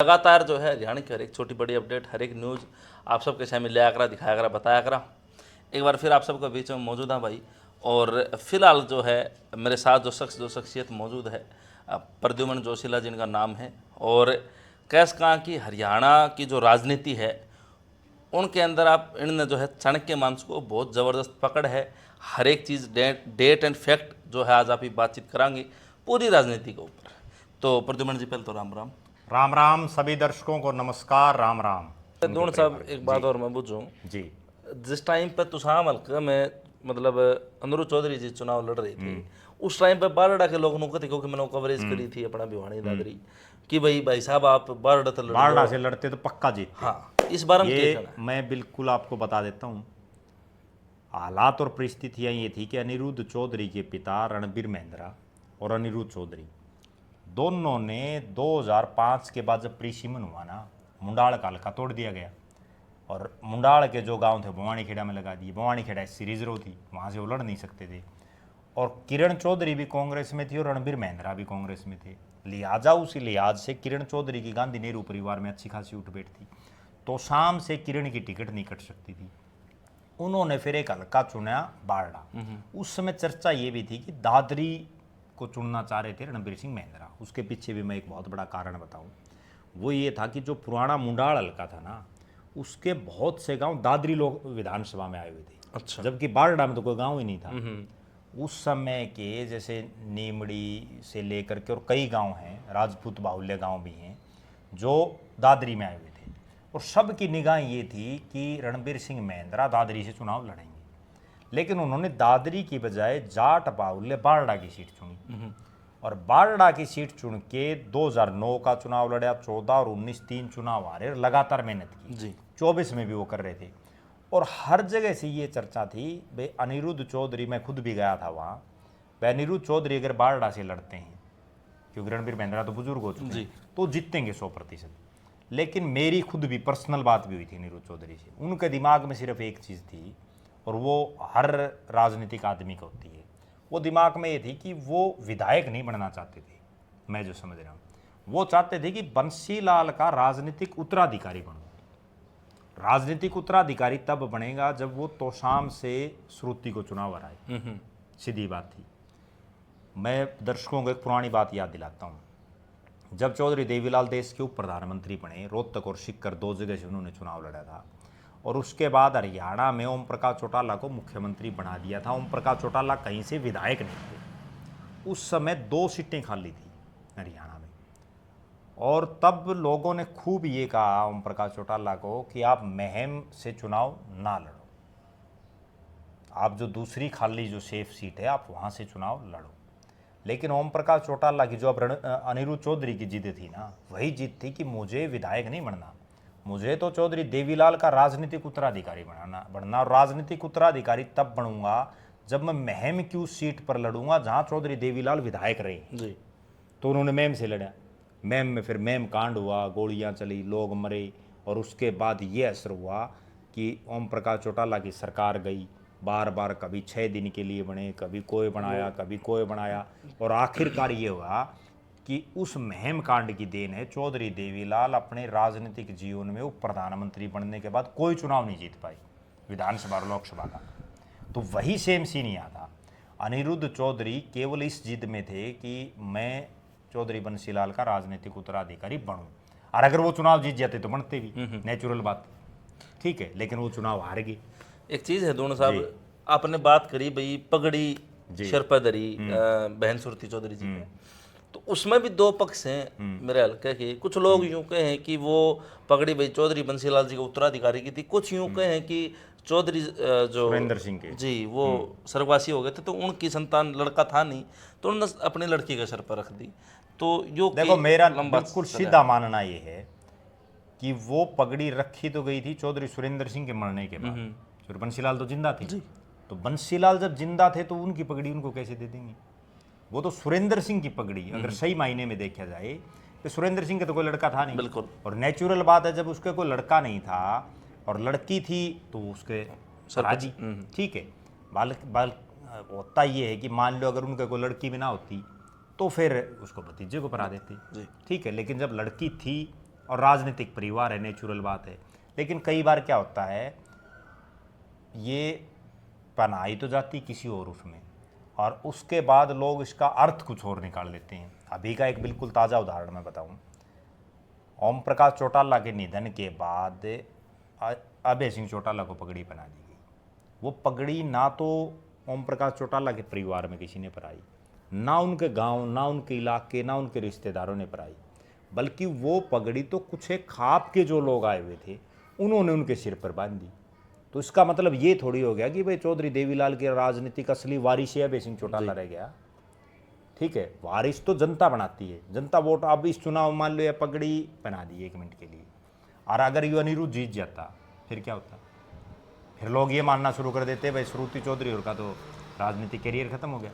लगातार जो है हरियाणा की हर एक छोटी बड़ी अपडेट, हर एक न्यूज़ आप सबके सामने ले करा, दिखाया करा, बताया करा। एक बार फिर आप सबके बीच में मौजूद है भाई। और फिलहाल जो है मेरे साथ जो शख्सियत मौजूद है, प्रद्युमन जोशीला जिनका नाम है। और कैस कहाँ की हरियाणा की जो राजनीति है उनके अंदर आप इनने जो है चाणक्य मांस को बहुत ज़बरदस्त पकड़ है। हर एक चीज़ डेट एंड फैक्ट जो है आज आप ही बातचीत करांगे पूरी राजनीति के ऊपर। तो प्रद्युमन जी पहले तो राम राम। राम राम सभी दर्शकों को नमस्कार। राम राम। दोनों साहब एक बात और मैं पूछूं, जी जिस टाइम पे तुसाम हल्का में मतलब अनिरुद्ध चौधरी जी चुनाव लड़ रहे थे, उस टाइम पे बारडा के लोग नुकते, क्योंकि मैंने कवरेज करी थी अपना भिवानी दादरी कि भाई साहब आप बारडा तो लड़ बारडा लो। से लड़ते तो पक्का जीतते। हाँ, इस बार हम क्या ये कहना है? मैं बिल्कुल आपको बता देता हूँ। हालात और परिस्थितियाँ ये थी कि अनिरुद्ध चौधरी के पिता रणबीर महिंद्रा और अनिरुद्ध चौधरी दोनों ने 2005 के बाद जब प्रीसिमन हुआ ना, मुंडाल का हल्का तोड़ दिया गया और मुंडाल के जो गांव थे भवानी खेड़ा में लगा दिए। भवानी खेड़ा एससी रिजर्व थी, वहाँ से वो लड़ नहीं सकते थे। और किरण चौधरी भी कांग्रेस में थी और रणबीर महिंद्रा भी कांग्रेस में थे। लिहाजा उसी लिहाज से किरण चौधरी की गांधी नेहरू परिवार में अच्छी खासी उठ बैठ थी, तो शाम से किरण की टिकट नहीं कट सकती थी। उन्होंने फिर एक हल्का चुना बारडा। उस समय चर्चा ये भी थी कि दादरी को चुनना चाह रहे थे रणबीर सिंह महिंद्रा। उसके पीछे भी मैं एक बहुत बड़ा कारण बताऊं, वो ये था कि जो पुराना मुंडाल हल्का था ना, उसके बहुत से गांव दादरी लोग विधानसभा में आए हुए थे। अच्छा। जबकि बारडा में तो कोई गांव ही नहीं था। उस समय के जैसे नीमड़ी से लेकर के और कई गांव हैं, राजपूत बाहुल्य गांव भी हैं, जो दादरी में आए हुए थे। और सबकी निगाह ये थी कि रणबीर सिंह महिंद्रा दादरी से चुनाव लड़ेंगे। लेकिन उन्होंने दादरी की बजाय जाट बाहुल्य बारडा की सीट चुनी और बारडा की सीट चुन के 2009 का चुनाव लड़ा, 14 और 19 तीन चुनाव हारे, लगातार मेहनत की जी। 24 में भी वो कर रहे थे। और हर जगह से ये चर्चा थी भाई अनिरुद्ध चौधरी, मैं खुद भी गया था वहाँ, भाई अनिरुद्ध चौधरी अगर बारडा से लड़ते हैं, क्योंकि रणबीर महिंद्रा तो बुजुर्ग हो चुके हैं, तो जीतेंगे 100%। लेकिन मेरी खुद भी पर्सनल बात भी हुई थी अनिरुद्ध चौधरी से। उनके दिमाग में सिर्फ एक चीज़ थी, और वो हर राजनीतिक आदमी को होती है, वो दिमाग में ये थी कि वो विधायक नहीं बनना चाहते थे। मैं जो समझ रहा हूँ, वो चाहते थे कि बंसीलाल का राजनीतिक उत्तराधिकारी बनूं। राजनीतिक उत्तराधिकारी तब बनेगा जब वो तोशाम से श्रुति को चुनाव हराए। सीधी बात थी। मैं दर्शकों को एक पुरानी बात याद दिलाता हूँ। जब चौधरी देवीलाल देश के उप प्रधानमंत्री बने, रोहतक और सीकर 2 जगह से उन्होंने चुनाव लड़ा था। और उसके बाद हरियाणा में ओम प्रकाश चौटाला को मुख्यमंत्री बना दिया था। ओम प्रकाश चौटाला कहीं से विधायक नहीं थे। उस समय 2 सीटें खाली थी हरियाणा में, और तब लोगों ने खूब ये कहा ओम प्रकाश चौटाला को कि आप महम से चुनाव ना लड़ो, आप जो दूसरी खाली जो सेफ सीट है आप वहाँ से चुनाव लड़ो। लेकिन ओम प्रकाश चौटाला की जो अब अनिरुद्ध चौधरी की जिद थी ना, वही जिद थी कि मुझे विधायक नहीं बनना, मुझे तो चौधरी देवीलाल का राजनीतिक उत्तराधिकारी बनना। और राजनीतिक उत्तराधिकारी तब बनूंगा जब मैं महम की उस सीट पर लड़ूंगा जहां चौधरी देवीलाल विधायक रहे जी। तो उन्होंने महम से लड़ा। महम में फिर महम कांड हुआ, गोलियां चली, लोग मरे, और उसके बाद ये असर हुआ कि ओम प्रकाश चौटाला की सरकार गई, बार बार कभी 6 दिन के लिए बने, कभी कोई बनाया, कभी कोई बनाया, और आखिरकार ये हुआ कि उस महम कांड की देन है चौधरी देवीलाल अपने राजनीतिक जीवन में उप प्रधानमंत्री बनने के बाद कोई चुनाव नहीं जीत पाई, विधानसभा और लोकसभा का। तो वही सेम सीन यहाँ था। अनिरुद्ध चौधरी केवल इस जिद में थे कि मैं चौधरी बंसीलाल का राजनीतिक उत्तराधिकारी बनूं, और अगर वो चुनाव जीत जाते तो बनते भी, नेचुरल बात, ठीक है। लेकिन वो चुनाव हार गए। एक चीज़ है दोनों साहब, आपने बात करी भाई पगड़ी शरपदरी बहन सुरती चौधरी जी ने, तो उसमें भी 2 पक्ष हैं मेरे हल्के के। कुछ लोग यूं कहे कि वो पगड़ी भाई चौधरी बंसीलाल जी के उत्तराधिकारी की थी, कुछ यूं कहे कि चौधरी जो सुरेंद्र सिंह के जी वो स्वर्गवासी हो गए थे, तो उनकी संतान लड़का था नहीं, तो उन्होंने अपनी लड़की के सर पर रख दी। तो यो देखो मेरा बिल्कुल सीधा मानना ये है कि वो पगड़ी रखी तो गई थी चौधरी सुरेंद्र सिंह के मरने के बाद। चौधरी बंसीलाल तो जिंदा थे, तो बंसीलाल जब जिंदा थे तो उनकी पगड़ी उनको कैसे दे देंगे? वो तो सुरेंद्र सिंह की पगड़ी, अगर सही मायने में देखा जाए तो सुरेंद्र सिंह का तो कोई लड़का था नहीं। बिल्कुल। और नेचुरल बात है, जब उसके कोई लड़का नहीं था और लड़की थी तो उसके सराजी, ठीक है। बाल बाल होता ये है कि मान लो अगर उनके कोई लड़की भी ना होती तो फिर उसको भतीजे को पढ़ा देते, ठीक है। लेकिन जब लड़की थी और राजनीतिक परिवार है, नेचुरल बात है। लेकिन कई बार क्या होता है, ये पनाई तो जाती किसी और उसमें, और उसके बाद लोग इसका अर्थ कुछ और निकाल लेते हैं। अभी का एक बिल्कुल ताज़ा उदाहरण मैं बताऊं, ओम प्रकाश चौटाला के निधन के बाद अभय सिंह चौटाला को पगड़ी पहना दी गई। वो पगड़ी ना तो ओम प्रकाश चौटाला के परिवार में किसी ने पहनाई, ना उनके गांव, ना उनके इलाके, ना उनके रिश्तेदारों ने पहनाई, बल्कि वो पगड़ी तो कुछ एक खाप के जो लोग आए हुए थे उन्होंने उनके सिर पर बांध दी। तो इसका मतलब ये थोड़ी हो गया कि भाई चौधरी देवीलाल के राजनीतिक असली वारिस है अभय सिंह चौटाला रह गया। ठीक है, वारिस तो जनता बनाती है, जनता वोट। अब इस चुनाव मान लो ये पगड़ी पहना दी 1 मिनट के लिए, और अगर ये अनिरुद्ध जीत जाता फिर क्या होता? फिर लोग ये मानना शुरू कर देते भाई श्रुति चौधरी और का तो राजनीतिक करियर खत्म हो गया।